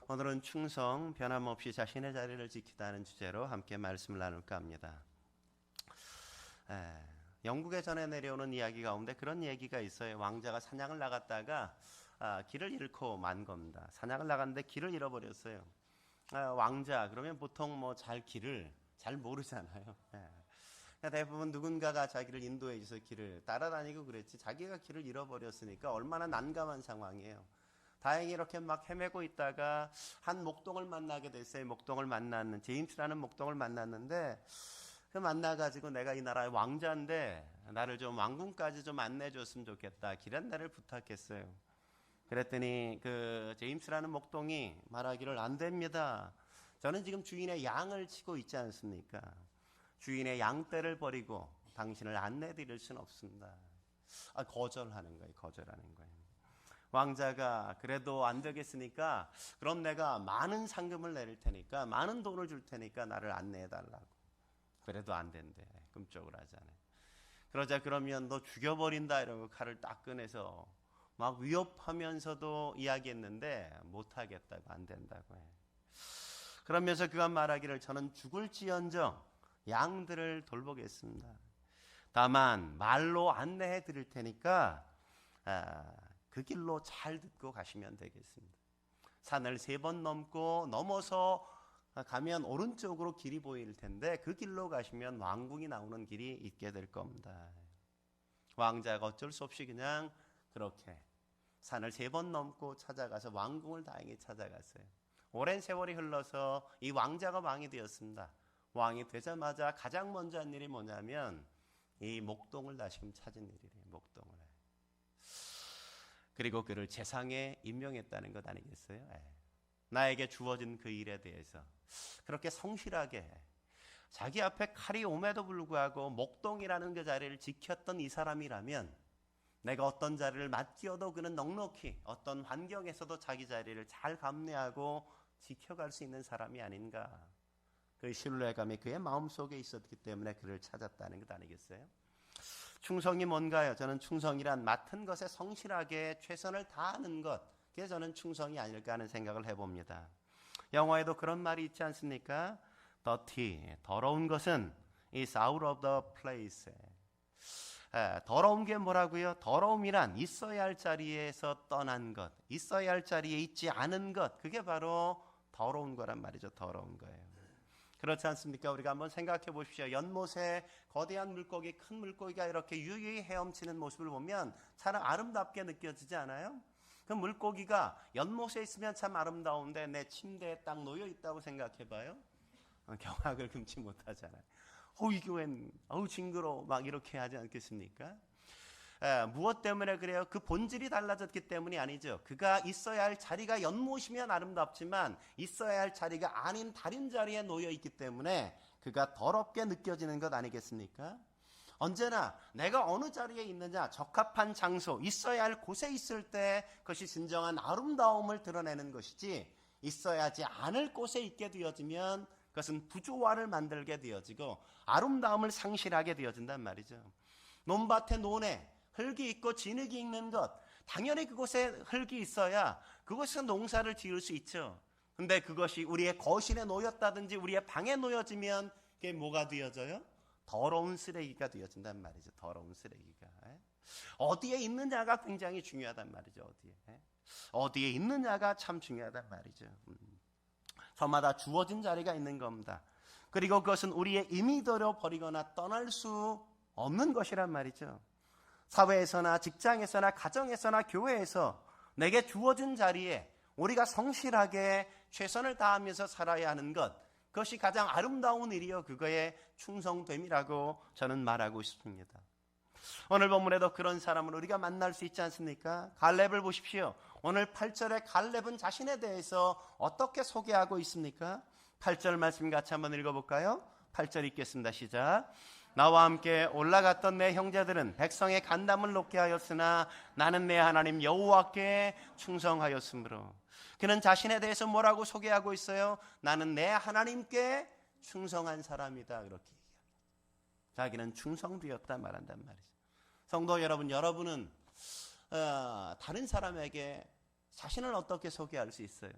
오늘은 충성, 변함없이 자신의 자리를 지키다는 주제로 함께 말씀을 나눌까 합니다. 영국에 전해 내려오는 이야기 가운데 그런 얘기가 있어요. 왕자가 사냥을 나갔다가 길을 잃고 만 겁니다. 사냥을 나갔는데 길을 잃어버렸어요. 왕자 그러면 보통 길을 잘 모르잖아요. 대부분 누군가가 자기를 인도해 줘서 길을 따라다니고 그랬지, 자기가 길을 잃어버렸으니까 얼마나 난감한 상황이에요. 다행히 이렇게 막 헤매고 있다가 한 목동을 만나게 됐어요. 제임스라는 목동을 만났는데, 그 만나가지고 내가 이 나라의 왕자인데 나를 좀 왕궁까지 좀 안내줬으면 좋겠다, 길 안내를 부탁했어요. 그랬더니 그 제임스라는 목동이 말하기를, 안 됩니다. 저는 지금 주인의 양을 치고 있지 않습니까? 주인의 양떼를 버리고 당신을 안내 드릴 수는 없습니다. 거절하는 거예요. 왕자가 그래도 안 되겠으니까, 그럼 내가 많은 상금을 내릴 테니까, 많은 돈을 줄 테니까 나를 안내해 달라고. 그래도 안 된대. 꿈쩍을 하잖아요. 그러자 그러면 너 죽여버린다 이러고 칼을 딱 꺼내서 막 위협하면서도 이야기했는데 못하겠다고, 안 된다고 해. 그러면서 그가 말하기를, 저는 죽을지언정 양들을 돌보겠습니다. 다만 말로 안내해 드릴 테니까 그 길로 잘 듣고 가시면 되겠습니다. 산을 3번 넘어서 가면 오른쪽으로 길이 보일 텐데 그 길로 가시면 왕궁이 나오는 길이 있게 될 겁니다. 왕자가 어쩔 수 없이 그냥 그렇게 산을 3번 넘고 찾아가서 왕궁을 다행히 찾아갔어요. 오랜 세월이 흘러서 이 왕자가 왕이 되었습니다. 왕이 되자마자 가장 먼저 한 일이 뭐냐면 이 목동을 다시금 찾은 일이래요. 목동을. 그리고 그를 재상에 임명했다는 것 아니겠어요? 나에게 주어진 그 일에 대해서 그렇게 성실하게 자기 앞에 칼이 옴에도 불구하고 목동이라는 그 자리를 지켰던 이 사람이라면, 내가 어떤 자리를 맡기어도 그는 넉넉히 어떤 환경에서도 자기 자리를 잘 감내하고 지켜갈 수 있는 사람이 아닌가. 그 신뢰감이 그의 마음속에 있었기 때문에 그를 찾았다는 것 아니겠어요? 충성이 뭔가요? 저는 충성이란 맡은 것에 성실하게 최선을 다하는 것, 그게 저는 충성이 아닐까 하는 생각을 해봅니다. 영어에도 그런 말이 있지 않습니까? dirty, 더러운 것은 is out of the place. 더러운 게 뭐라고요? 더러움이란 있어야 할 자리에서 떠난 것, 있어야 할 자리에 있지 않은 것, 그게 바로 더러운 거란 말이죠. 더러운 거예요. 그렇지 않습니까? 우리가 한번 생각해 보십시오. 연못에 거대한 물고기, 큰 물고기가 이렇게 유유히 헤엄치는 모습을 보면 참 아름답게 느껴지지 않아요? 그 물고기가 연못에 있으면 참 아름다운데 내 침대에 딱 놓여 있다고 생각해 봐요. 경악을 금치 못하잖아요. 이게 웬, 징그러워, 막 이렇게 하지 않겠습니까? 무엇 때문에 그래요? 그 본질이 달라졌기 때문이 아니죠. 그가 있어야 할 자리가 연못이면 아름답지만 있어야 할 자리가 아닌 다른 자리에 놓여 있기 때문에 그가 더럽게 느껴지는 것 아니겠습니까? 언제나 내가 어느 자리에 있느냐, 적합한 장소, 있어야 할 곳에 있을 때 그것이 진정한 아름다움을 드러내는 것이지, 있어야 하지 않을 곳에 있게 되어지면 그것은 부조화를 만들게 되어지고 아름다움을 상실하게 되어진단 말이죠. 논밭에 논에 흙이 있고 진흙이 있는 것, 당연히 그곳에 흙이 있어야 그곳에서 농사를 지을 수 있죠. 근데 그것이 우리의 거실에 놓였다든지 우리의 방에 놓여지면 그게 뭐가 되어져요? 더러운 쓰레기가 되어진단 말이죠. 더러운 쓰레기가. 어디에 있느냐가 굉장히 중요하단 말이죠. 어디에 있느냐가 참 중요하단 말이죠. 저마다 주어진 자리가 있는 겁니다. 그리고 그것은 우리의 임의대로 버리거나 떠날 수 없는 것이란 말이죠. 사회에서나 직장에서나 가정에서나 교회에서 내게 주어진 자리에 우리가 성실하게 최선을 다하면서 살아야 하는 것, 그것이 가장 아름다운 일이요, 그거의 충성됨이라고 저는 말하고 싶습니다. 오늘 본문에도 그런 사람을 우리가 만날 수 있지 않습니까? 갈렙을 보십시오. 오늘 8절에 갈렙은 자신에 대해서 어떻게 소개하고 있습니까? 8절 말씀 같이 한번 읽어볼까요? 8절 읽겠습니다. 시작. 나와 함께 올라갔던 내 형제들은 백성의 간담을 높게 하였으나 나는 내 하나님 여호와께 충성하였으므로. 그는 자신에 대해서 뭐라고 소개하고 있어요? 나는 내 하나님께 충성한 사람이다, 그렇게 얘기합니다. 자기는 충성되었다 말한단 말이죠. 성도 여러분, 여러분은 다른 사람에게 자신을 어떻게 소개할 수 있어요?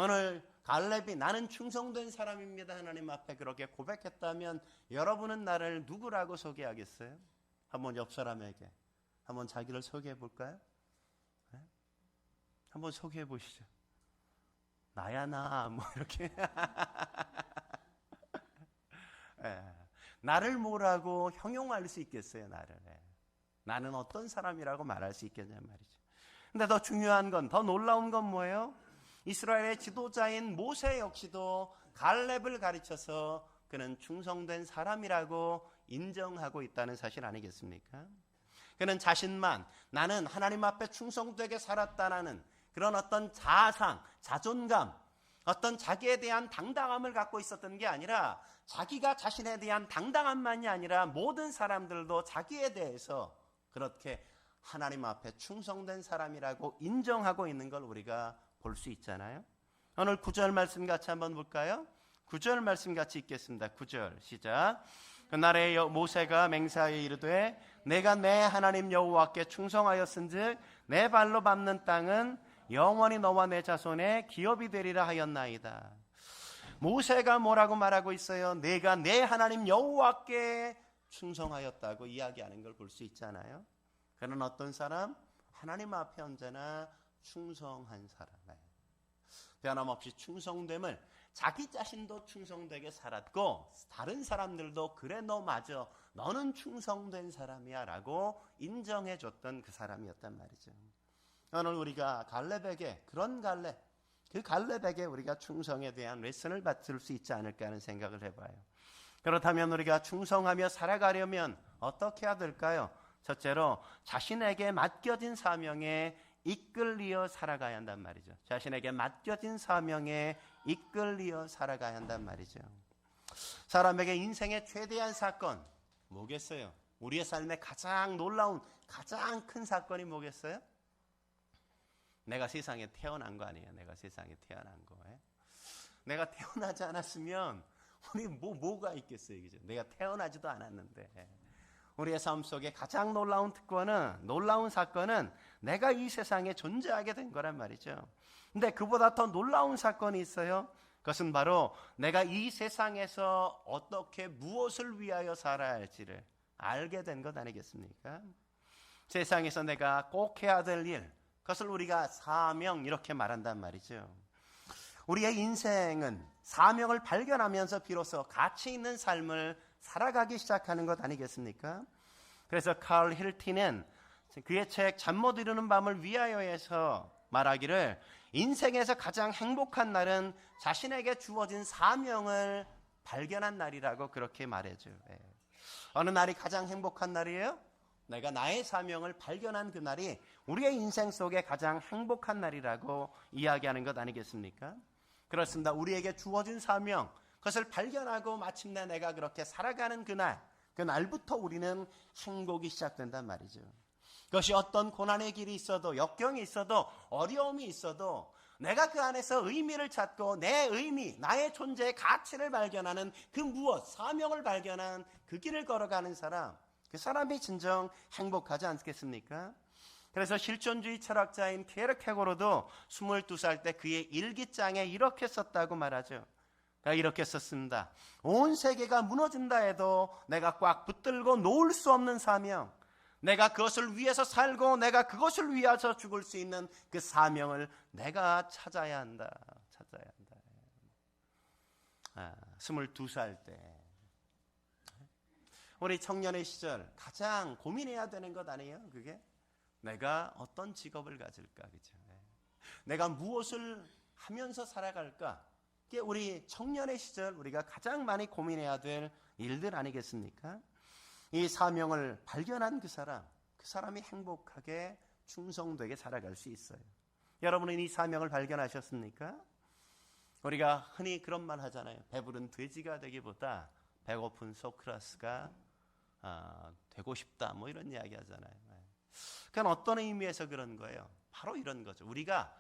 오늘 갈렙이 나는 충성된 사람입니다 하나님 앞에 그렇게 고백했다면 여러분은 나를 누구라고 소개하겠어요? 한번 옆 사람에게 한번 자기를 소개해 볼까요? 네? 한번 소개해 보시죠. 나야 나 뭐 이렇게 네. 나를 뭐라고 형용할 수 있겠어요? 나를 나는 어떤 사람이라고 말할 수 있겠냐 말이죠. 근데 더 중요한 건, 더 놀라운 건 뭐예요? 이스라엘의 지도자인 모세 역시도 갈렙을 가르쳐서 그는 충성된 사람이라고 인정하고 있다는 사실 아니겠습니까? 그는 자신만 나는 하나님 앞에 충성되게 살았다라는 그런 어떤 자아상, 자존감, 어떤 자기에 대한 당당함을 갖고 있었던 게 아니라 자기가 자신에 대한 당당함만이 아니라 모든 사람들도 자기에 대해서 그렇게 하나님 앞에 충성된 사람이라고 인정하고 있는 걸 우리가 볼 수 있잖아요. 오늘 9절 말씀 같이 한번 볼까요? 9절 말씀 같이 읽겠습니다. 9절 시작. 그날에 모세가 맹세하여 이르되 내가 내 하나님 여호와께 충성하였은즉 내 발로 밟는 땅은 영원히 너와 내 자손의 기업이 되리라 하였나이다. 모세가 뭐라고 말하고 있어요? 내가 내 하나님 여호와께 충성하였다고 이야기하는 걸 볼 수 있잖아요. 그는 어떤 사람? 하나님 앞에 언제나 충성한 사람. 변함없이 충성됨을 자기 자신도 충성되게 살았고 다른 사람들도 그래 너 맞아 너는 충성된 사람이야 라고 인정해줬던 그 사람이었단 말이죠. 오늘 우리가 갈렙에게 그런 그 갈렙에게 우리가 충성에 대한 레슨을 받을 수 있지 않을까 하는 생각을 해봐요. 그렇다면 우리가 충성하며 살아가려면 어떻게 해야 될까요? 첫째로 자신에게 맡겨진 사명에 이끌리어 살아가야 한단 말이죠. 자신에게 맡겨진 사명에 이끌리어 살아가야 한단 말이죠. 사람에게 인생의 최대한 사건 뭐겠어요? 우리의 삶의 가장 놀라운 가장 큰 사건이 뭐겠어요? 내가 세상에 태어난 거 아니에요. 내가 세상에 태어난 거예요. 내가 태어나지 않았으면 우리 뭐가 있겠어요, 그죠? 내가 태어나지도 않았는데 우리의 삶 속에 가장 놀라운 사건은 내가 이 세상에 존재하게 된 거란 말이죠. 근데 그보다 더 놀라운 사건이 있어요. 그것은 바로 내가 이 세상에서 어떻게 무엇을 위하여 살아야 할지를 알게 된 것 아니겠습니까? 세상에서 내가 꼭 해야 될 일, 그것을 우리가 사명 이렇게 말한단 말이죠. 우리의 인생은 사명을 발견하면서 비로소 가치 있는 삶을 살아가기 시작하는 것 아니겠습니까? 그래서 칼 힐티는 그의 책 잠 못 이루는 밤을 위하여에서 말하기를 인생에서 가장 행복한 날은 자신에게 주어진 사명을 발견한 날이라고 그렇게 말해줘요. 어느 날이 가장 행복한 날이에요? 내가 나의 사명을 발견한 그 날이 우리의 인생 속에 가장 행복한 날이라고 이야기하는 것 아니겠습니까? 그렇습니다. 우리에게 주어진 사명, 그것을 발견하고 마침내 내가 그렇게 살아가는 그날부터 우리는 행복이 시작된단 말이죠. 그것이 어떤 고난의 길이 있어도 역경이 있어도 어려움이 있어도 내가 그 안에서 의미를 찾고 내 의미, 나의 존재의 가치를 발견하는 그 무엇, 사명을 발견한 그 길을 걸어가는 사람, 그 사람이 진정 행복하지 않겠습니까? 그래서 실존주의 철학자인 케르케고르도 22살 때 그의 일기장에 이렇게 썼다고 말하죠. 이렇게 썼습니다. 온 세계가 무너진다 해도 내가 꽉 붙들고 놓을 수 없는 사명, 내가 그것을 위해서 살고 내가 그것을 위해서 죽을 수 있는 그 사명을 내가 찾아야 한다. 22살 때 우리 청년의 시절 가장 고민해야 되는 것 아니에요? 그게 내가 어떤 직업을 가질까, 그죠? 내가 무엇을 하면서 살아갈까? 이게 우리 청년의 시절 우리가 가장 많이 고민해야 될 일들 아니겠습니까? 이 사명을 발견한 그 사람이 행복하게 충성되게 살아갈 수 있어요. 여러분은 이 사명을 발견하셨습니까? 우리가 흔히 그런 말 하잖아요. 배부른 돼지가 되기보다 배고픈 소크라스가 되고 싶다, 뭐 이런 이야기 하잖아요. 그건 어떤 의미에서 그런 거예요? 바로 이런 거죠. 우리가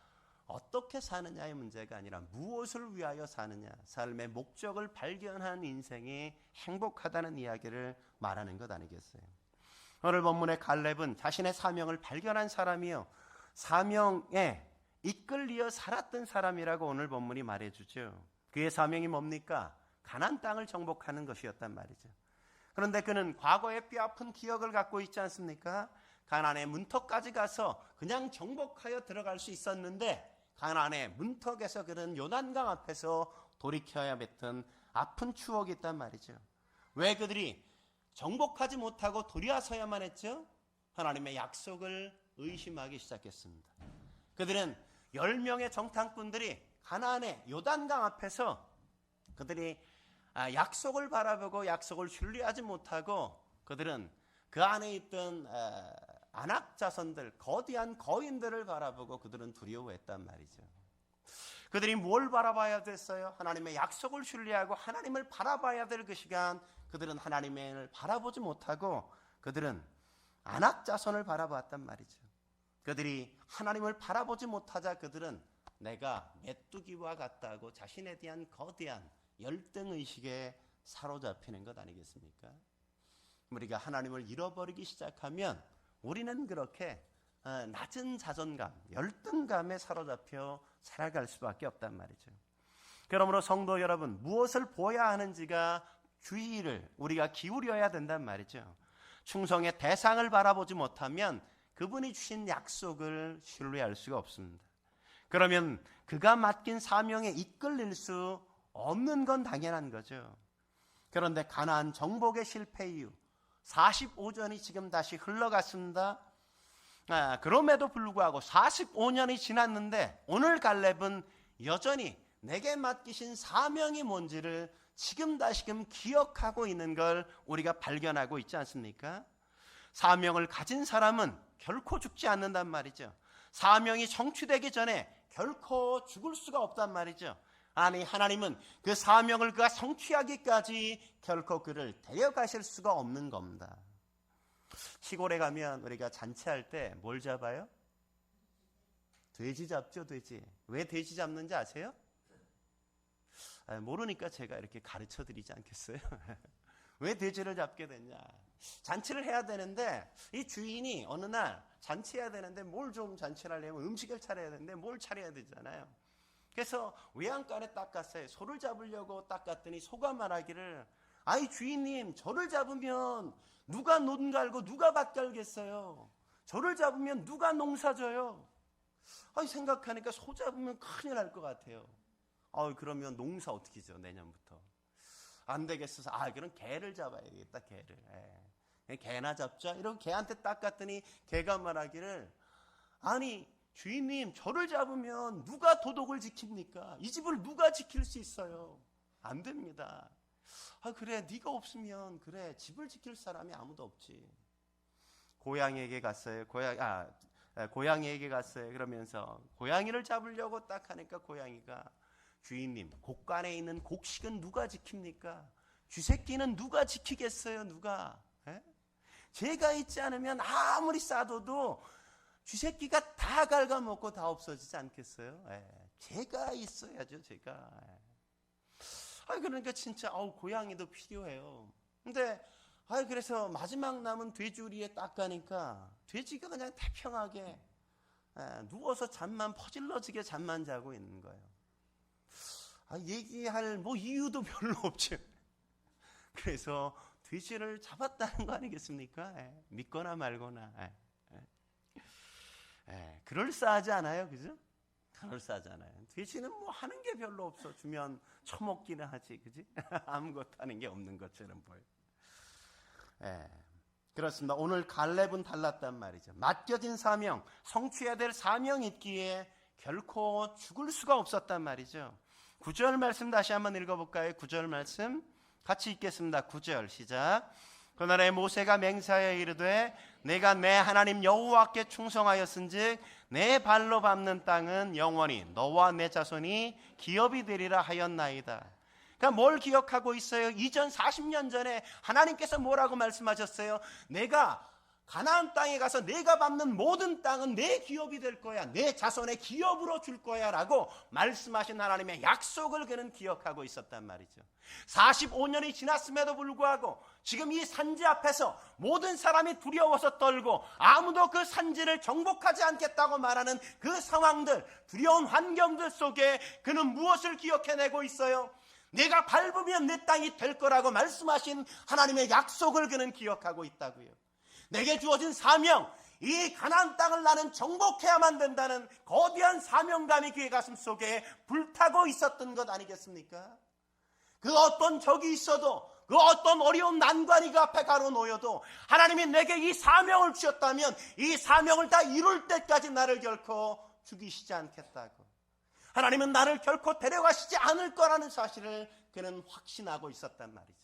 어떻게 사느냐의 문제가 아니라 무엇을 위하여 사느냐, 삶의 목적을 발견한 인생이 행복하다는 이야기를 말하는 것 아니겠어요? 오늘 본문의 갈렙은 자신의 사명을 발견한 사람이요, 사명에 이끌리어 살았던 사람이라고 오늘 본문이 말해주죠. 그의 사명이 뭡니까? 가나안 땅을 정복하는 것이었단 말이죠. 그런데 그는 과거의 뼈아픈 기억을 갖고 있지 않습니까? 가나안의 문턱까지 가서 그냥 정복하여 들어갈 수 있었는데 가나안의 문턱에서 그는 요단강 앞에서 돌이켜야 했던 아픈 추억이 있단 말이죠. 왜 그들이 정복하지 못하고 돌이어서야만 했죠? 하나님의 약속을 의심하기 시작했습니다. 그들은 10명의 정탐꾼들이 가나안의 요단강 앞에서 그들이 약속을 바라보고 약속을 신뢰하지 못하고 그들은 그 안에 있던 안악 자손들, 거대한 거인들을 바라보고 그들은 두려워했단 말이죠. 그들이 뭘 바라봐야 됐어요? 하나님의 약속을 신뢰하고 하나님을 바라봐야 될 그 시간, 그들은 하나님을 바라보지 못하고 그들은 안악 자손을 바라봤단 말이죠. 그들이 하나님을 바라보지 못하자 그들은 내가 메뚜기와 같다고 자신에 대한 거대한 열등의식에 사로잡히는 것 아니겠습니까? 우리가 하나님을 잃어버리기 시작하면 우리는 그렇게 낮은 자존감, 열등감에 사로잡혀 살아갈 수밖에 없단 말이죠. 그러므로 성도 여러분, 무엇을 보아야 하는지가 주의를 우리가 기울여야 된단 말이죠. 충성의 대상을 바라보지 못하면 그분이 주신 약속을 신뢰할 수가 없습니다. 그러면 그가 맡긴 사명에 이끌릴 수 없는 건 당연한 거죠. 그런데 가나안 정복의 실패 이후 45년이 지금 다시 흘러갔습니다. 그럼에도 불구하고 45년이 지났는데 오늘 갈렙은 여전히 내게 맡기신 사명이 뭔지를 지금 다시금 기억하고 있는 걸 우리가 발견하고 있지 않습니까? 사명을 가진 사람은 결코 죽지 않는단 말이죠. 사명이 성취되기 전에 결코 죽을 수가 없단 말이죠. 아니, 하나님은 그 사명을 그가 성취하기까지 결코 그를 데려가실 수가 없는 겁니다. 시골에 가면 우리가 잔치할 때 뭘 잡아요? 돼지 잡죠, 돼지. 왜 돼지 잡는지 아세요? 모르니까 제가 이렇게 가르쳐 드리지 않겠어요? 왜 돼지를 잡게 됐냐? 잔치를 해야 되는데 이 주인이 어느 날 잔치해야 되는데 뭘 좀 잔치를 하려면 음식을 차려야 되는데 뭘 차려야 되잖아요. 그래서 외양간에 딱 갔어요. 소를 잡으려고 딱 갔더니 소가 말하기를, 아이 주인님, 저를 잡으면 누가 논 갈고 누가 밭 갈겠어요? 저를 잡으면 누가 농사 져요? 생각하니까 소 잡으면 큰일 날 것 같아요. 그러면 농사 어떻게 져 내년부터? 안 되겠어서 그럼 개를 잡아야겠다. 개를. 개나 잡자. 이러고 개한테 딱 갔더니 개가 말하기를, 아니 주인님, 저를 잡으면 누가 도덕을 지킵니까? 이 집을 누가 지킬 수 있어요? 안 됩니다. 그래, 네가 없으면 그래, 집을 지킬 사람이 아무도 없지. 고양이에게 갔어요. 고양이에게 갔어요. 그러면서 고양이를 잡으려고 딱 하니까 고양이가, 주인님, 곡간에 있는 곡식은 누가 지킵니까? 쥐새끼는 누가 지키겠어요? 누가? 제가 있지 않으면 아무리 싸둬도 쥐새끼가 다 갉아먹고 다 없어지지 않겠어요? 제가 있어야죠, 제가. 그러니까 진짜 고양이도 필요해요. 근데 그래서 마지막 남은 돼지우리에 딱 가니까 돼지가 그냥 태평하게 누워서 잠만 퍼질러지게 잠만 자고 있는 거예요. 얘기할 이유도 별로 없죠. 그래서 돼지를 잡았다는 거 아니겠습니까? 믿거나 말거나. 그럴싸하지 않아요, 그죠? 그럴싸하지 않아요. 돼지는 하는 게 별로 없어. 주면 처먹기는 하지, 그지? 아무것도 하는 게 없는 것처럼 보여요. 그렇습니다. 오늘 갈렙은 달랐단 말이죠. 맡겨진 사명, 성취해야 될 사명이 있기에 결코 죽을 수가 없었단 말이죠. 9절 말씀 다시 한번 읽어볼까요? 9절 말씀 같이 읽겠습니다. 9절 시작. 그날에 모세가 맹세하여 이르되 내가 내 하나님 여호와께 충성하였은즉 내 발로 밟는 땅은 영원히 너와 내 자손이 기업이 되리라 하였나이다. 그러니까 뭘 기억하고 있어요? 이전 40년 전에 하나님께서 뭐라고 말씀하셨어요? 내가 가나안 땅에 가서 내가 밟는 모든 땅은 내 기업이 될 거야. 내 자손의 기업으로 줄 거야 라고 말씀하신 하나님의 약속을 그는 기억하고 있었단 말이죠. 45년이 지났음에도 불구하고 지금 이 산지 앞에서 모든 사람이 두려워서 떨고 아무도 그 산지를 정복하지 않겠다고 말하는 그 상황들, 두려운 환경들 속에 그는 무엇을 기억해내고 있어요? 내가 밟으면 내 땅이 될 거라고 말씀하신 하나님의 약속을 그는 기억하고 있다고요. 내게 주어진 사명, 이 가나안 땅을 나는 정복해야만 된다는 거대한 사명감이 그의 가슴 속에 불타고 있었던 것 아니겠습니까? 그 어떤 적이 있어도, 그 어떤 어려운 난관이 그 앞에 가로놓여도 하나님이 내게 이 사명을 주셨다면 이 사명을 다 이룰 때까지 나를 결코 죽이시지 않겠다고, 하나님은 나를 결코 데려가시지 않을 거라는 사실을 그는 확신하고 있었단 말이죠.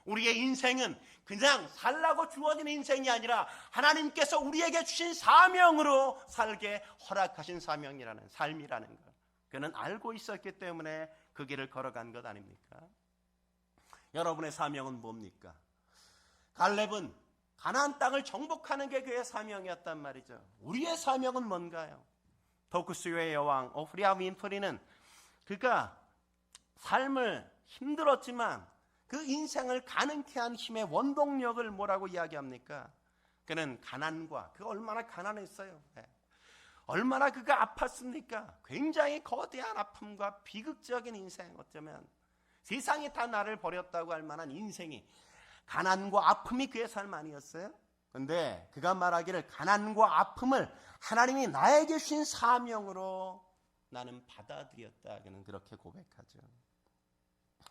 우리의 인생은 그냥 살라고 주어진 인생이 아니라 하나님께서 우리에게 주신 사명으로 살게 허락하신 사명이라는, 삶이라는 것, 그는 알고 있었기 때문에 그 길을 걸어간 것 아닙니까? 여러분의 사명은 뭡니까? 갈렙은 가나안 땅을 정복하는 게 그의 사명이었단 말이죠. 우리의 사명은 뭔가요? 도쿠스의 여왕 오프리아 윈프리는 그가 삶을 힘들었지만 그 인생을 가능케 한 힘의 원동력을 뭐라고 이야기합니까? 그는 가난과, 그 얼마나 가난했어요. 얼마나 그가 아팠습니까? 굉장히 거대한 아픔과 비극적인 인생, 어쩌면 세상이 다 나를 버렸다고 할 만한 인생이, 가난과 아픔이 그의 삶 아니었어요? 그런데 그가 말하기를 가난과 아픔을 하나님이 나에게 주신 사명으로 나는 받아들였다. 그는 그렇게 고백하죠.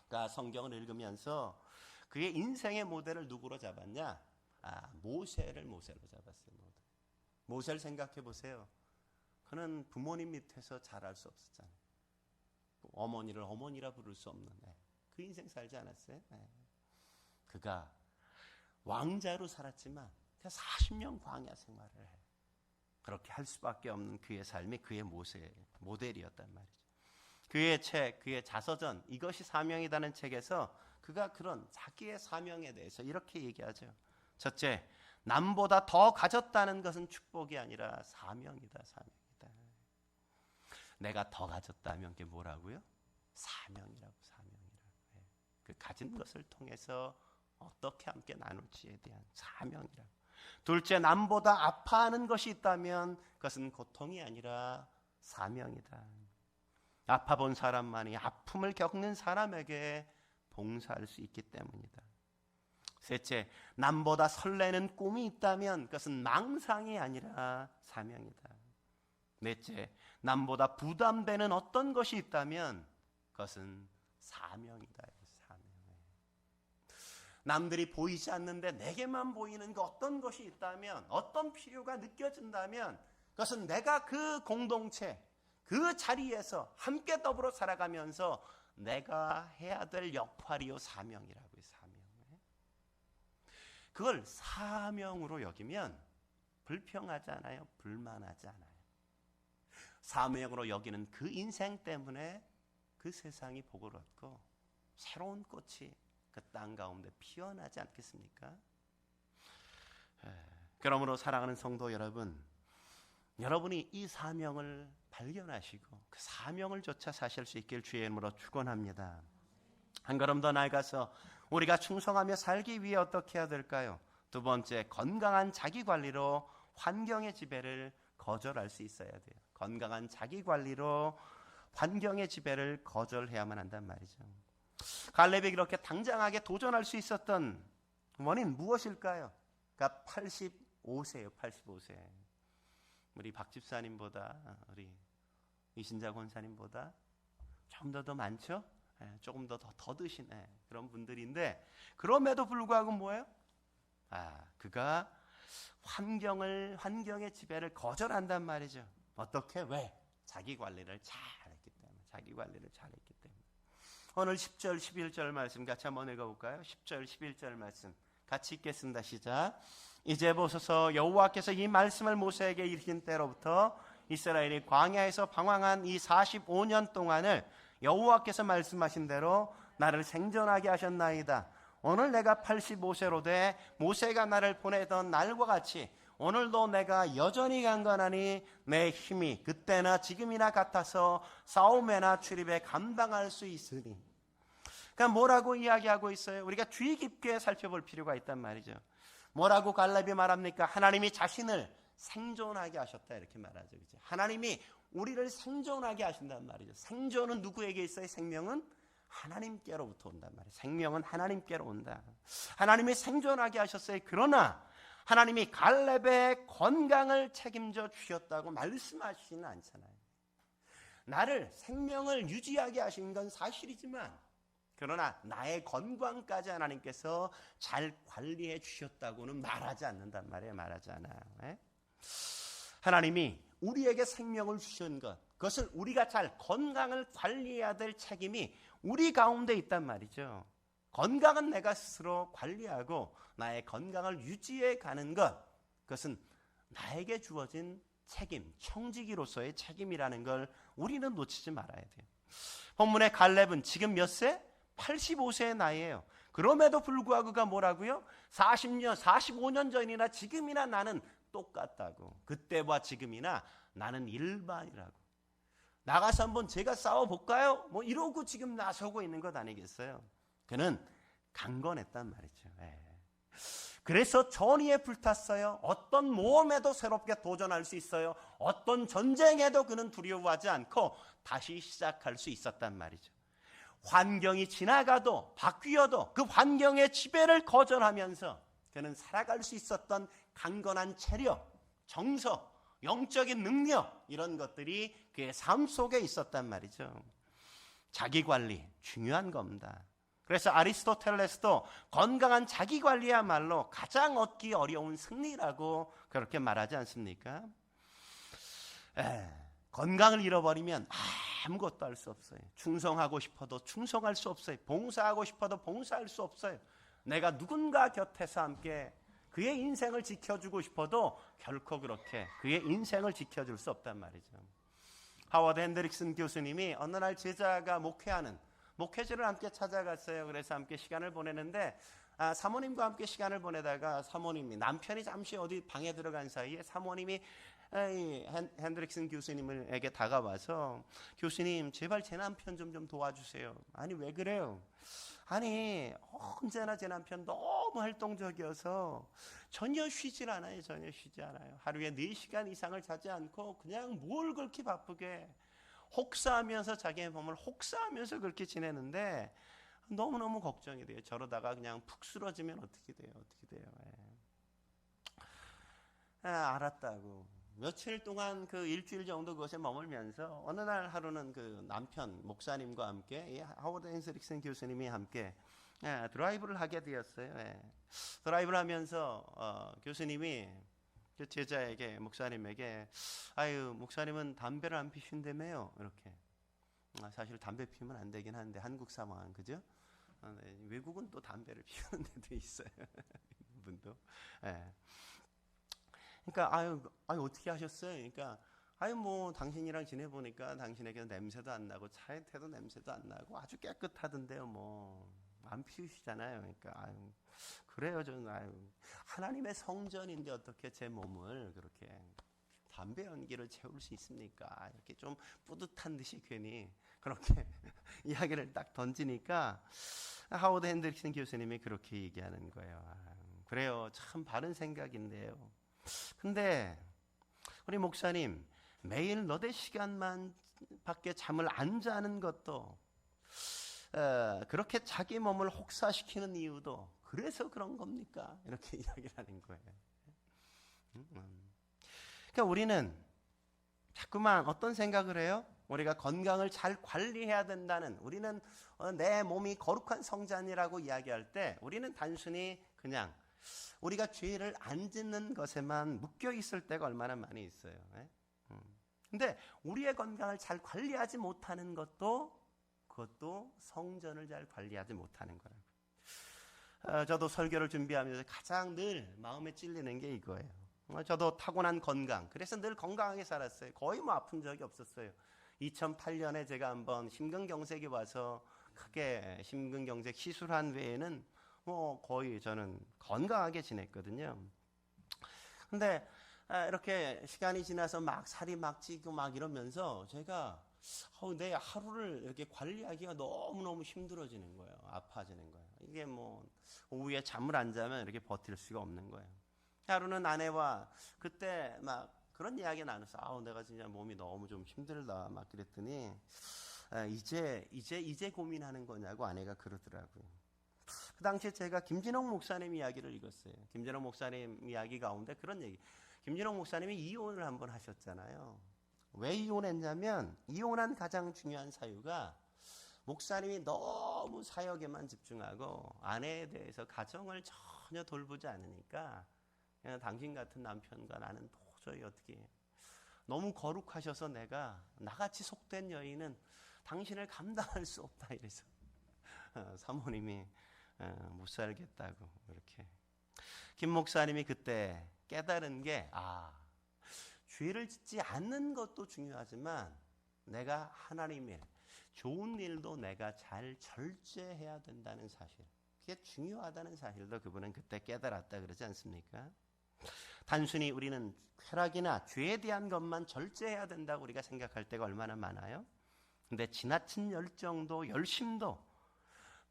그러니까 성경을 읽으면서 그의 인생의 모델을 누구로 잡았냐? 모세를 모세로 잡았어요. 모세를 생각해 보세요. 그는 부모님 밑에서 자랄 수 없었잖아요. 어머니를 어머니라 부를 수 없는 그 인생 살지 않았어요? 그가 왕자로 살았지만 40년 광야 생활을 해. 그렇게 할 수밖에 없는 그의 삶이 그의 모델이었단 말이죠. 그의 책, 그의 자서전, 이것이 사명이라는 책에서 그가 그런 자기의 사명에 대해서 이렇게 얘기하죠. 첫째, 남보다 더 가졌다는 것은 축복이 아니라 사명이다, 사명이다. 내가 더 가졌다면 그게 뭐라고요? 사명이라고, 사명이라고. 그 가진 것을 통해서 어떻게 함께 나눌지에 대한 사명이라고. 둘째, 남보다 아파하는 것이 있다면 그것은 고통이 아니라 사명이다. 아파본 사람만이 아픔을 겪는 사람에게 봉사할 수 있기 때문이다. 셋째, 남보다 설레는 꿈이 있다면 그것은 망상이 아니라 사명이다. 넷째, 남보다 부담되는 어떤 것이 있다면 그것은 사명이다. 사명. 남들이 보이지 않는데 내게만 보이는 그 어떤 것이 있다면, 어떤 필요가 느껴진다면 그것은 내가 그 공동체, 그 자리에서 함께 더불어 살아가면서 내가 해야 될 역할이요 사명이라고요. 사명. 그걸 사명으로 여기면 불평하지 않아요. 불만하지 않아요. 사명으로 여기는 그 인생 때문에 그 세상이 복을 얻고 새로운 꽃이 그 땅 가운데 피어나지 않겠습니까? 그러므로 사랑하는 성도 여러분, 여러분이 이 사명을 발견하시고 그 사명을 쫓아 사실 수 있길 주의 이름으로 축원합니다. 한 걸음 더 나아가서 우리가 충성하며 살기 위해 어떻게 해야 될까요? 두 번째, 건강한 자기관리로 환경의 지배를 거절할 수 있어야 돼요. 건강한 자기관리로 환경의 지배를 거절해야만 한단 말이죠. 갈렙이 이렇게 당장하게 도전할 수 있었던 원인 무엇일까요? 그러니까 85세예요. 85세. 우리 박 집사님보다, 우리 이신자 권사님보다 좀 더 많죠? 조금 더 드신 그런 분들인데, 그럼에도 불구하고 뭐예요? 그가 환경의 지배를 거절한단 말이죠. 어떻게? 왜? 자기 관리를 잘했기 때문에. 자기 관리를 잘했기 때문에. 오늘 10절, 11절 말씀 같이 한번 읽어볼까요? 10절, 11절 말씀 같이 읽겠습니다. 시작. 이제 보소서, 여호와께서 이 말씀을 모세에게 이르신 때로부터 이스라엘이 광야에서 방황한 이 45년 동안을 여호와께서 말씀하신 대로 나를 생존하게 하셨나이다. 오늘 내가 85세로 돼 모세가 나를 보내던 날과 같이 오늘도 내가 여전히 강건하니 내 힘이 그때나 지금이나 같아서 싸움에나 출입에 감당할 수 있으니. 그러니까 뭐라고 이야기하고 있어요? 우리가 주의 깊게 살펴볼 필요가 있단 말이죠. 뭐라고 갈렙이 말합니까? 하나님이 자신을 생존하게 하셨다 이렇게 말하죠. 그죠? 하나님이 우리를 생존하게 하신단 말이죠. 생존은 누구에게 있어요? 생명은 하나님께로부터 온단 말이에요. 생명은 하나님께로 온다. 하나님이 생존하게 하셨어요. 그러나 하나님이 갈렙의 건강을 책임져 주셨다고 말씀하시지는 않잖아요. 나를 생명을 유지하게 하신 건 사실이지만 그러나 나의 건강까지 하나님께서 잘 관리해 주셨다고는 말하지 않는단 말이에요. 말하지 않아요. 예? 하나님이 우리에게 생명을 주신 것, 그것을 우리가 잘 건강을 관리해야 될 책임이 우리 가운데 있단 말이죠. 건강은 내가 스스로 관리하고 나의 건강을 유지해 가는 것, 그것은 나에게 주어진 책임, 청지기로서의 책임이라는 걸 우리는 놓치지 말아야 돼요. 본문의 갈렙은 지금 몇 세? 85세의 나이예요. 그럼에도 불구하고 그가 뭐라고요? 40년, 45년 전이나 지금이나 나는 똑같다고. 그때와 지금이나 나는 일반이라고. 나가서 한번 제가 싸워볼까요? 뭐 이러고 지금 나서고 있는 것 아니겠어요? 그는 강건했단 말이죠. 그래서 전의에 불탔어요. 어떤 모험에도 새롭게 도전할 수 있어요. 어떤 전쟁에도 그는 두려워하지 않고 다시 시작할 수 있었단 말이죠. 환경이 지나가도 바뀌어도 그 환경의 지배를 거절하면서 그는 살아갈 수 있었던 강건한 체력, 정서, 영적인 능력, 이런 것들이 그의 삶 속에 있었단 말이죠. 자기관리 중요한 겁니다. 그래서 아리스토텔레스도 건강한 자기관리야말로 가장 얻기 어려운 승리라고 그렇게 말하지 않습니까? 건강을 잃어버리면 아무것도 할 수 없어요. 충성하고 싶어도 충성할 수 없어요. 봉사하고 싶어도 봉사할 수 없어요. 내가 누군가 곁에서 함께 그의 인생을 지켜주고 싶어도 결코 그렇게 그의 인생을 지켜줄 수 없단 말이죠. 하워드 핸드릭슨 교수님이 어느 날 제자가 목회하는 목회지를 함께 찾아갔어요. 그래서 함께 시간을 보내는데 사모님과 함께 시간을 보내다가 사모님이 남편이 잠시 어디 방에 들어간 사이에 사모님이 핸드릭슨 교수님에게 다가와서 교수님 제발 제 남편 좀 도와주세요. 아니 왜 그래요? 아니 언제나 제 남편 너무 활동적이어서 전혀 쉬질 않아요. 전혀 쉬지 않아요. 하루에 4시간 이상을 자지 않고 그냥 뭘 그렇게 바쁘게 혹사하면서 자기의 몸을 혹사하면서 그렇게 지내는데 너무너무 걱정이 돼요. 저러다가 그냥 푹 쓰러지면 어떻게 돼요? 어떻게 돼요? 알았다고. 며칠 동안 그 일주일 정도 그것에 머물면서 어느 날 하루는 그 남편 목사님과 함께 하워드 핸드릭슨 교수님이 함께 드라이브를 하게 되었어요. 드라이브를 하면서 교수님이 그 제자에게 목사님에게 아유 목사님은 담배를 안 피신다며요 이렇게. 사실 담배 피우면 안 되긴 하는데 한국 상황 그죠? 외국은 또 담배를 피우는 데도 있어요. 분도. 그러니까 아유 어떻게 하셨어요? 그러니까 아유 뭐 당신이랑 지내보니까 당신에게 냄새도 안 나고 차에 태도 냄새도 안 나고 아주 깨끗하던데요. 뭐 안 피우시잖아요. 그러니까 아유 그래요. 저는 아유 하나님의 성전인데 어떻게 제 몸을 그렇게 담배 연기를 채울 수 있습니까? 이렇게 좀 뿌듯한 듯이 괜히 그렇게 이야기를 딱 던지니까 하워드 핸드릭슨 교수님이 그렇게 얘기하는 거예요. 그래요. 참 바른 생각인데요. 근데 우리 목사님 매일 너댓 시간만 밖에 잠을 안 자는 것도 그렇게 자기 몸을 혹사시키는 이유도 그래서 그런 겁니까? 이렇게 이야기를 하는 거예요. 그러니까 우리는 자꾸만 어떤 생각을 해요? 우리가 건강을 잘 관리해야 된다는 우리는 내 몸이 거룩한 성전이라고 이야기할 때 우리는 단순히 그냥 우리가 죄를 안 짓는 것에만 묶여 있을 때가 얼마나 많이 있어요. 근데 우리의 건강을 잘 관리하지 못하는 그것도 성전을 잘 관리하지 못하는 거라고. 저도 설교를 준비하면서 가장 늘 마음에 찔리는 게 이거예요. 저도 타고난 건강. 그래서 늘 건강하게 살았어요. 거의 뭐 아픈 적이 없었어요. 2008년에 제가 한번 심근경색이 와서 크게 심근경색 시술한 외에는 거의 저는 건강하게 지냈거든요. 근데 이렇게 시간이 지나서 막 살이 막 찌고 막 이러면서 제가 내 하루를 이렇게 관리하기가 너무너무 힘들어지는 거예요. 아파지는 거예요. 이게 오후에 잠을 안 자면 이렇게 버틸 수가 없는 거예요. 하루는 아내와 그때 막 그런 이야기 나눴어. 내가 진짜 몸이 너무 좀 힘들다 막 그랬더니 이제 고민하는 거냐고 아내가 그러더라고요. 그 당시에 제가 김진홍 목사님 이야기를 읽었어요. 김진홍 목사님 이야기 가운데 그런 얘기. 김진홍 목사님이 이혼을 한번 하셨잖아요. 왜 이혼했냐면 이혼한 가장 중요한 사유가 목사님이 너무 사역에만 집중하고 아내에 대해서 가정을 전혀 돌보지 않으니까 그냥 당신 같은 남편과 나는 도저히 어떻게 너무 거룩하셔서 내가 나같이 속된 여인은 당신을 감당할 수 없다 이래서 사모님이 못 살겠다고 이렇게. 김 목사님이 그때 깨달은 게 죄를 짓지 않는 것도 중요하지만 내가 하나님의 좋은 일도 내가 잘 절제해야 된다는 사실, 그게 중요하다는 사실도 그분은 그때 깨달았다 그러지 않습니까? 단순히 우리는 쾌락이나 죄에 대한 것만 절제해야 된다고 우리가 생각할 때가 얼마나 많아요? 근데 지나친 열정도 열심도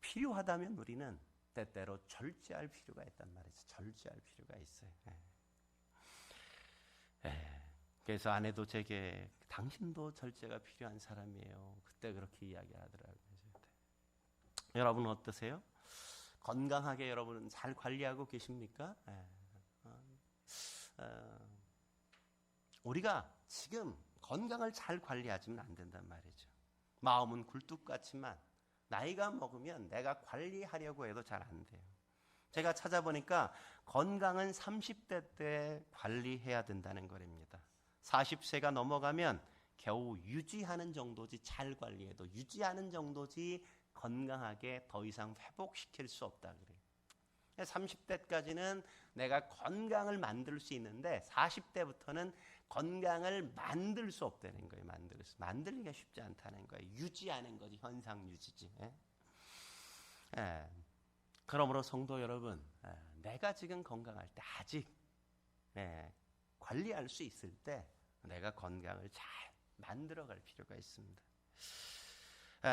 필요하다면 우리는 때때로 절제할 필요가 있단 말이죠. 절제할 필요가 있어요. 그래서 아내도 제게 당신도 절제가 필요한 사람이에요. 그때 그렇게 이야기하더라고요. 여러분은 어떠세요? 건강하게 여러분은 잘 관리하고 계십니까? 우리가 지금 건강을 잘 관리하지는 안 된단 말이죠. 마음은 굴뚝 같지만 나이가 먹으면 내가 관리하려고 해도 잘 안 돼요. 제가 찾아보니까 건강은 30대 때 관리해야 된다는 거랍니다. 40세가 넘어가면 겨우 유지하는 정도지, 잘 관리해도 유지하는 정도지 건강하게 더 이상 회복시킬 수 없다 그래요. 30대까지는 내가 건강을 만들 수 있는데 40대부터는 건강을 만들 수 없다는 거예요. 만들기가 쉽지 않다는 거예요. 유지하는 거지, 현상 유지지. 그러므로 성도 여러분, 내가 지금 건강할 때 아직 관리할 수 있을 때 내가 건강을 잘 만들어갈 필요가 있습니다.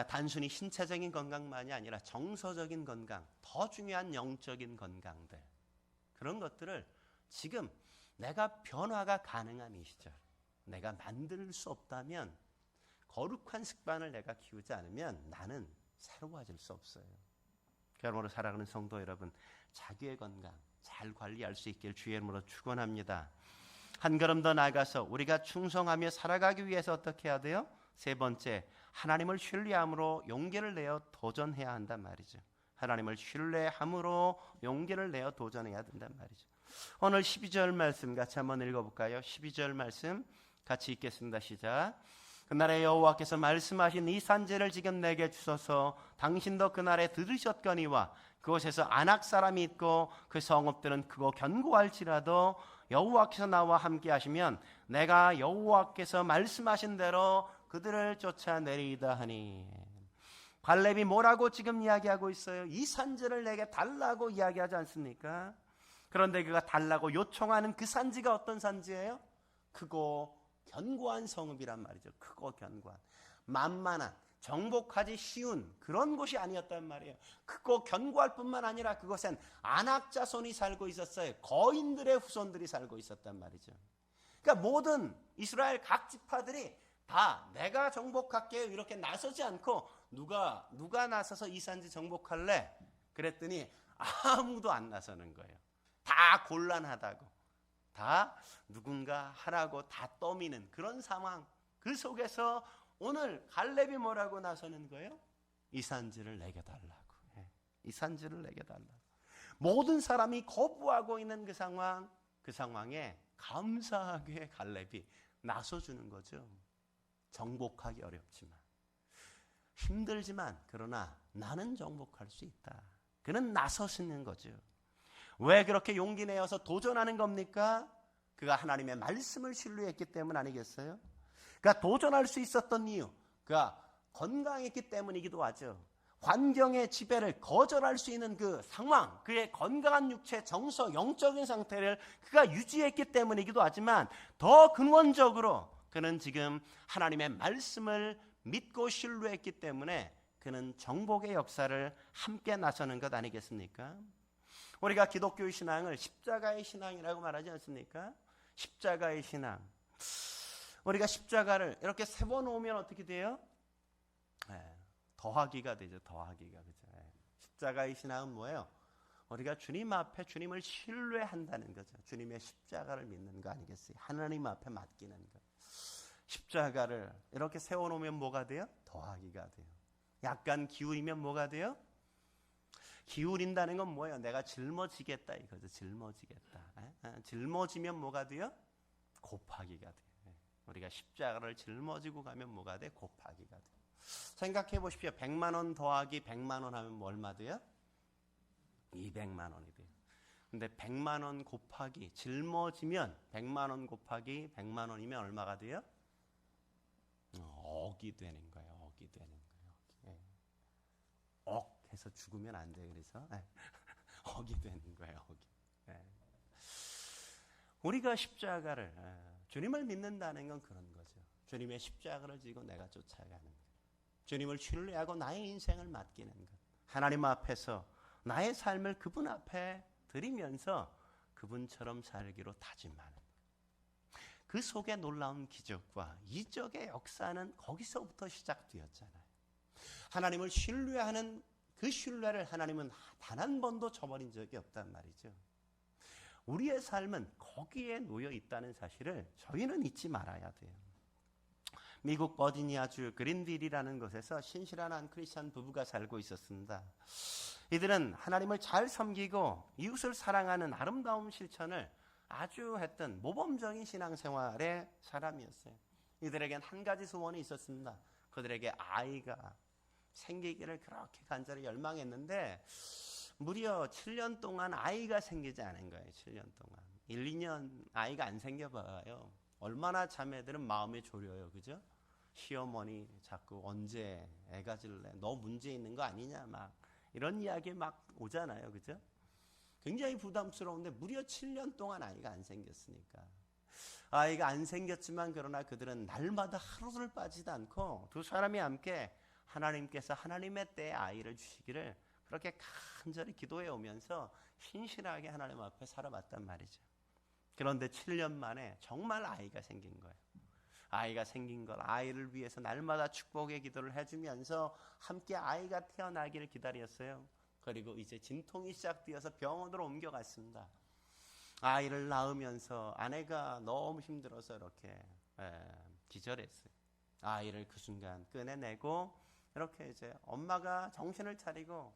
단순히 신체적인 건강만이 아니라 정서적인 건강, 더 중요한 영적인 건강들, 그런 것들을 지금 내가 변화가 가능한 이 시절 내가 만들 수 없다면, 거룩한 습관을 내가 키우지 않으면 나는 새로워질 수 없어요. 그러므로 사랑하는 성도 여러분, 자기의 건강 잘 관리할 수 있길 주의 이름으로 축원합니다. 한 걸음 더 나아가서 우리가 충성하며 살아가기 위해서 어떻게 해야 돼요? 세 번째, 하나님을 신뢰함으로 용기를 내어 도전해야 한단 말이죠. 하나님을 신뢰함으로 용기를 내어 도전해야 된단 말이죠. 오늘 12절 말씀 같이 한번 읽어볼까요? 12절 말씀 같이 읽겠습니다. 시작. 그날에 여호와께서 말씀하신 이 산지를 지금 내게 주소서. 당신도 그날에 들으셨거니와 그곳에서 아낙 사람이 있고 그 성읍들은 크고 견고할지라도 여호와께서 나와 함께 하시면 내가 여호와께서 말씀하신 대로 그들을 쫓아내리이다 하니. 갈렙이 뭐라고 지금 이야기하고 있어요? 이 산지를 내게 달라고 이야기하지 않습니까? 그런데 그가 달라고 요청하는 그 산지가 어떤 산지예요? 크고 견고한 성읍이란 말이죠. 크고 견고한, 만만한, 정복하기 쉬운 그런 곳이 아니었단 말이에요. 크고 견고할 뿐만 아니라 그곳엔 아낙 자손이 살고 있었어요. 거인들의 후손들이 살고 있었단 말이죠. 그러니까 모든 이스라엘 각 지파들이 다 내가 정복할게요 이렇게 나서지 않고 누가 나서서 이 산지 정복할래? 그랬더니 아무도 안 나서는 거예요. 다 곤란하다고, 다 누군가 하라고 다 떠미는 그런 상황, 그 속에서 오늘 갈렙이 뭐라고 나서는 거예요? 이 산지를 내게 달라고. 이 산지를 내게 달라고. 모든 사람이 거부하고 있는 그 상황에 감사하게 갈렙이 나서주는 거죠. 정복하기 어렵지만, 힘들지만, 그러나 나는 정복할 수 있다. 그는 나서시는 거죠. 왜 그렇게 용기 내어서 도전하는 겁니까? 그가 하나님의 말씀을 신뢰했기 때문 아니겠어요? 그가 도전할 수 있었던 이유, 그가 건강했기 때문이기도 하죠. 환경의 지배를 거절할 수 있는 그 상황, 그의 건강한 육체, 정서, 영적인 상태를 그가 유지했기 때문이기도 하지만 더 근원적으로 그는 지금 하나님의 말씀을 믿고 신뢰했기 때문에 그는 정복의 역사를 함께 나서는 것 아니겠습니까? 우리가 기독교 신앙을 십자가의 신앙이라고 말하지 않습니까? 십자가의 신앙. 우리가 십자가를 이렇게 세워놓으면 어떻게 돼요? 더하기가 되죠. 더하기가. 그죠? 십자가의 신앙은 뭐예요? 우리가 주님 앞에 주님을 신뢰한다는 거죠. 주님의 십자가를 믿는 거 아니겠어요? 하나님 앞에 맡기는 거. 십자가를 이렇게 세워놓으면 뭐가 돼요? 더하기가 돼요. 약간 기울이면 뭐가 돼요? 기울인다는 건 뭐예요? 내가 짊어지겠다 이거죠. 짊어지겠다. 짊어지면 뭐가 돼요? 곱하기가 돼요. 우리가 십자가를 짊어지고 가면 뭐가 돼? 곱하기가 돼요. 생각해 보십시오. 100만 원 더하기 100만 원 하면 뭐 얼마 돼요? 200만 원이 돼요. 근데 100만 원 곱하기 짊어지면 100만 원 곱하기 100만 원이면 얼마가 돼요? 억이 되는 거예요. 억이 되는 거예요. 억 해서 죽으면 안 돼요. 그래서 억이 되는 거예요. 억이. 우리가 십자가를 주님을 믿는다는 건 그런 거죠. 주님의 십자가를 지고 내가 쫓아가는 것. 주님을 신뢰하고 나의 인생을 맡기는 것. 하나님 앞에서 나의 삶을 그분 앞에 드리면서 그분처럼 살기로 다짐하는 것. 그 속에 놀라운 기적과 이적의 역사는 거기서부터 시작되었잖아요. 하나님을 신뢰하는 그 신뢰를 하나님은 단 한 번도 저버린 적이 없단 말이죠. 우리의 삶은 거기에 놓여 있다는 사실을 저희는 잊지 말아야 돼요. 미국 버지니아주 그린빌이라는 곳에서 신실한 한 크리스천 부부가 살고 있었습니다. 이들은 하나님을 잘 섬기고 이웃을 사랑하는 아름다운 실천을 아주 했던 모범적인 신앙생활의 사람이었어요. 이들에겐 한 가지 소원이 있었습니다. 그들에게 아이가 생기기를 그렇게 간절히 열망했는데 무려 7년 동안 아이가 생기지 않은 거예요. 7년 동안. 1, 2년 아이가 안 생겨봐요. 얼마나 자매들은 마음이 졸여요. 그죠? 시어머니 자꾸 언제 애 가질래? 너 문제 있는 거 아니냐? 막 이런 이야기 막 오잖아요. 그죠? 굉장히 부담스러운데 무려 7년 동안 아이가 안 생겼으니까. 아이가 안 생겼지만 그러나 그들은 날마다 하루를 빠지지 않고 두 사람이 함께 하나님께서 하나님의 때에 아이를 주시기를 그렇게 간절히 기도해 오면서 신실하게 하나님 앞에 살아왔단 말이죠. 그런데 7년 만에 정말 아이가 생긴 거예요. 아이가 생긴 걸 아이를 위해서 날마다 축복의 기도를 해주면서 함께 아이가 태어나기를 기다렸어요. 그리고 이제 진통이 시작되어서 병원으로 옮겨갔습니다. 아이를 낳으면서 아내가 너무 힘들어서 이렇게 기절했어요. 아이를 그 순간 꺼내내고 이렇게 이제 엄마가 정신을 차리고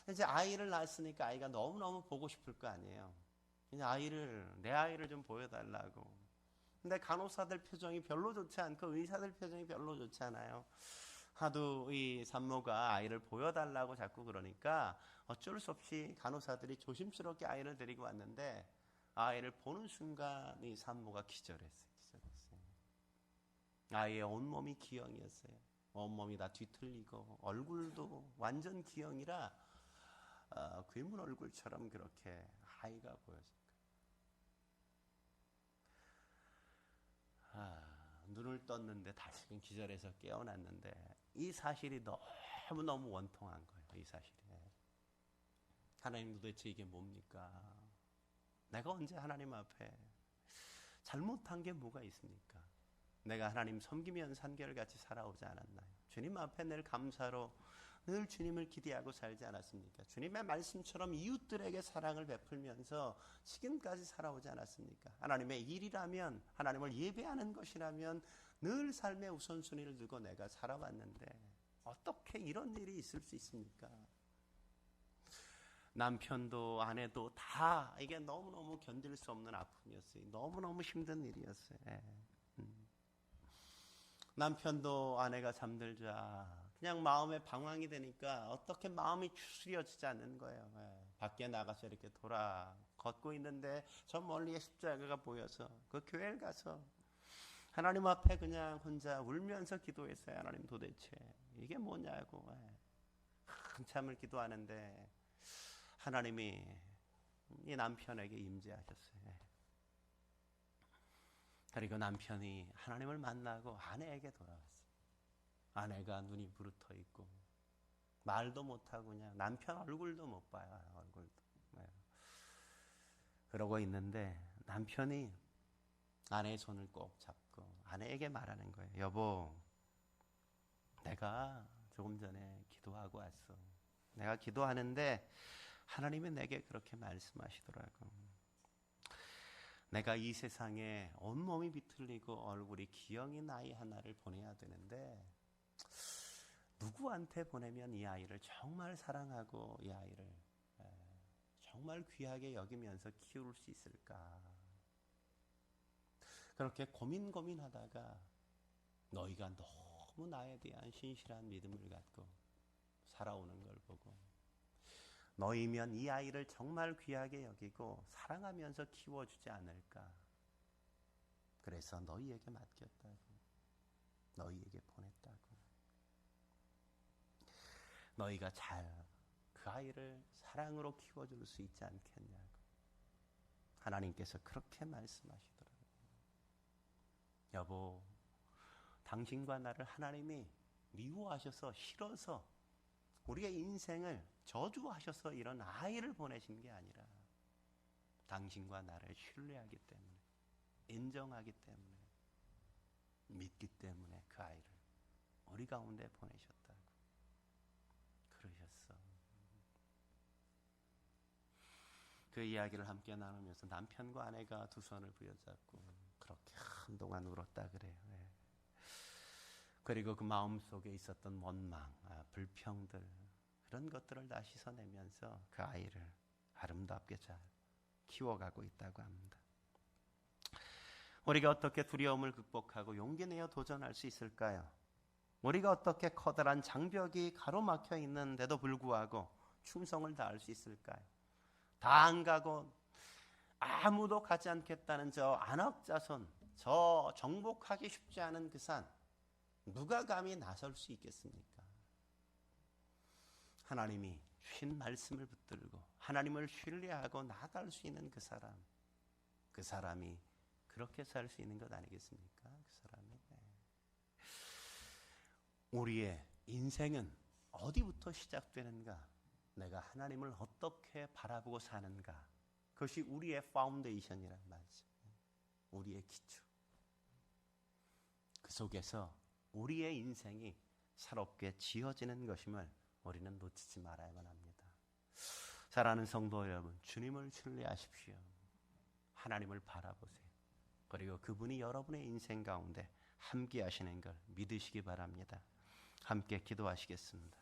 이제 아이를 낳았으니까 아이가 너무너무 보고 싶을 거 아니에요. 이제 내 아이를 좀 보여달라고. 근데 간호사들 표정이 별로 좋지 않고 의사들 표정이 별로 좋지 않아요. 하도 이 산모가 아이를 보여달라고 자꾸 그러니까 어쩔 수 없이 간호사들이 조심스럽게 아이를 데리고 왔는데 아이를 보는 순간 이 산모가 기절했어요. 아이의 온몸이 기형이었어요. 온몸이 다 뒤틀리고 얼굴도 완전 기형이라 괴물 얼굴처럼 그렇게 아이가 보여진 거예요. 눈을 떴는데 다시금 기절해서 깨어났는데 이 사실이 너무너무 원통한 거예요. 이 사실이. 하나님 도대체 이게 뭡니까? 내가 언제 하나님 앞에 잘못한 게 뭐가 있습니까? 내가 하나님 섬기면서 한결같이 살아오지 않았나요? 주님 앞에 늘 감사로 늘 주님을 기대하고 살지 않았습니까? 주님의 말씀처럼 이웃들에게 사랑을 베풀면서 지금까지 살아오지 않았습니까? 하나님의 일이라면, 하나님을 예배하는 것이라면 늘 삶의 우선순위를 두고 내가 살아왔는데 어떻게 이런 일이 있을 수 있습니까? 남편도 아내도 다 이게 너무너무 견딜 수 없는 아픔이었어요. 너무너무 힘든 일이었어요. 남편도 아내가 잠들자 그냥 마음에 방황이 되니까 어떻게 마음이 추스려지지 않는 거예요. 밖에 나가서 이렇게 걷고 있는데 저 멀리에 십자가가 보여서 그 교회를 가서 하나님 앞에 그냥 혼자 울면서 기도했어요. 하나님 도대체 이게 뭐냐고. 한참을 기도하는데 하나님이 이 남편에게 임재하셨어요. 그리고 남편이 하나님을 만나고 아내에게 돌아왔어요. 아내가 눈이 부르터 있고 말도 못하고 그냥 남편 얼굴도 못 봐요. 얼굴도. 그러고 있는데 남편이 아내의 손을 꼭 잡고 아내에게 말하는 거예요. 여보, 내가 조금 전에 기도하고 왔어. 내가 기도하는데 하나님이 내게 그렇게 말씀하시더라고. 내가 이 세상에 온몸이 비틀리고 얼굴이 기형인 아이 하나를 보내야 되는데 누구한테 보내면 이 아이를 정말 사랑하고 이 아이를 정말 귀하게 여기면서 키울 수 있을까? 그렇게 고민하다가 너희가 너무 나에 대한 신실한 믿음을 갖고 살아오는 걸 보고 너희면 이 아이를 정말 귀하게 여기고 사랑하면서 키워주지 않을까? 그래서 너희에게 맡겼다고. 너희에게 보냈다고. 너희가 잘 그 아이를 사랑으로 키워줄 수 있지 않겠냐고. 하나님께서 그렇게 말씀하시더라고요. 여보, 당신과 나를 하나님이 미워하셔서 싫어서 우리의 인생을 저주하셔서 이런 아이를 보내신 게 아니라 당신과 나를 신뢰하기 때문에, 인정하기 때문에, 믿기 때문에 그 아이를 우리 가운데 보내셨다고 그러셨어. 그 이야기를 함께 나누면서 남편과 아내가 두 손을 부여잡고 그렇게 한동안 울었다 그래요. 그리고 그 마음속에 있었던 원망, 불평들 그런 것들을 다 씻어내면서 그 아이를 아름답게 잘 키워가고 있다고 합니다. 우리가 어떻게 두려움을 극복하고 용기 내어 도전할 수 있을까요? 우리가 어떻게 커다란 장벽이 가로막혀 있는데도 불구하고 충성을 다할 수 있을까요? 다 안 가고 아무도 가지 않겠다는 저 안악자손, 저 정복하기 쉽지 않은 그 산, 누가 감히 나설 수 있겠습니까? 하나님이 주신 말씀을 붙들고 하나님을 신뢰하고 나아갈 수 있는 그 사람이 그렇게 살 수 있는 것 아니겠습니까? 그 사람이. 우리의 인생은 어디부터 시작되는가? 내가 하나님을 어떻게 바라보고 사는가? 그것이 우리의 파운데이션이란 말이죠. 우리의 기초. 그 속에서 우리의 인생이 새롭게 지어지는 것임을 우리는 놓치지 말아야만 합니다. 사랑하는 성도 여러분, 주님을 신뢰하십시오. 하나님을 바라보세요. 그리고 그분이 여러분의 인생 가운데 함께 하시는 걸 믿으시기 바랍니다. 함께 기도하시겠습니다.